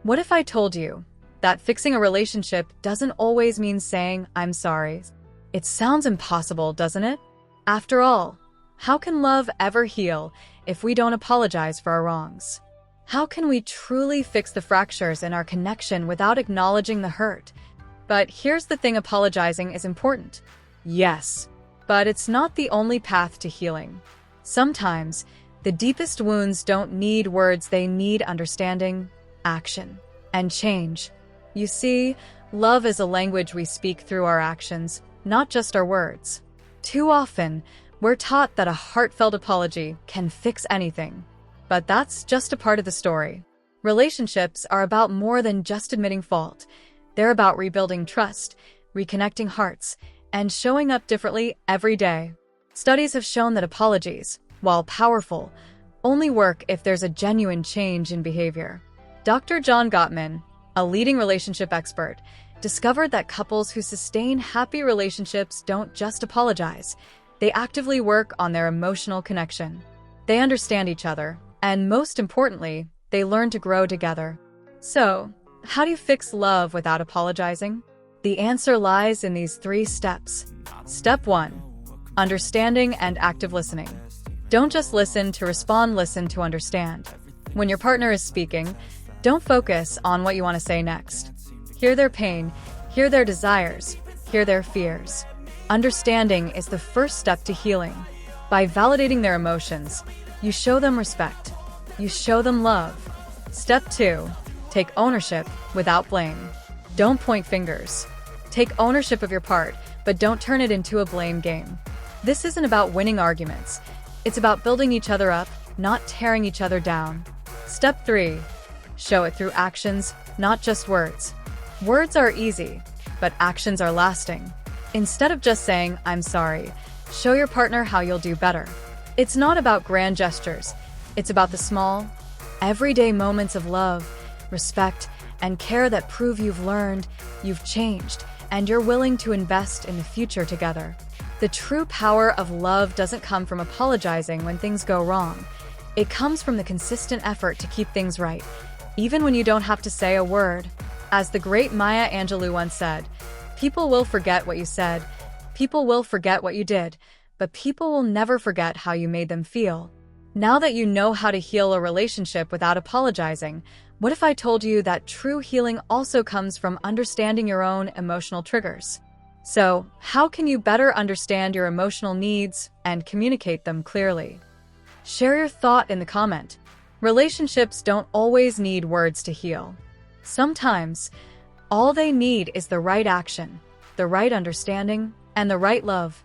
What if I told you that fixing a relationship doesn't always mean saying, "I'm sorry"? It sounds impossible, doesn't it? After all, how can love ever heal if we don't apologize for our wrongs? How can we truly fix the fractures in our connection without acknowledging the hurt? But here's the thing, apologizing is important. Yes, but it's not the only path to healing. Sometimes, the deepest wounds don't need words, they need understanding, action, and change. You see, love is a language we speak through our actions, not just our words. Too often, we're taught that a heartfelt apology can fix anything. But that's just a part of the story. Relationships are about more than just admitting fault. They're about rebuilding trust, reconnecting hearts, and showing up differently every day. Studies have shown that apologies, while powerful, only work if there's a genuine change in behavior. Dr. John Gottman, a leading relationship expert, discovered that couples who sustain happy relationships don't just apologize. They actively work on their emotional connection. They understand each other, and most importantly, they learn to grow together. So, how do you fix love without apologizing? The answer lies in these 3 steps. Step 1. Understanding and active listening. Don't just listen to respond, listen to understand. When your partner is speaking, don't focus on what you want to say next. Hear their pain, hear their desires, hear their fears. Understanding is the first step to healing. By validating their emotions, you show them respect. You show them love. Step 2. Take ownership without blame. Don't point fingers. Take ownership of your part, but don't turn it into a blame game. This isn't about winning arguments. It's about building each other up, not tearing each other down. Step 3. Show it through actions, not just words. Words are easy, but actions are lasting. Instead of just saying, "I'm sorry," show your partner how you'll do better. It's not about grand gestures. It's about the small, everyday moments of love, respect, and care that prove you've learned, you've changed, and you're willing to invest in the future together. The true power of love doesn't come from apologizing when things go wrong. It comes from the consistent effort to keep things right, even when you don't have to say a word. As the great Maya Angelou once said, "People will forget what you said, people will forget what you did, but people will never forget how you made them feel." Now that you know how to heal a relationship without apologizing, what if I told you that true healing also comes from understanding your own emotional triggers? So, how can you better understand your emotional needs and communicate them clearly? Share your thought in the comment. Relationships don't always need words to heal. Sometimes, all they need is the right action, the right understanding, and the right love.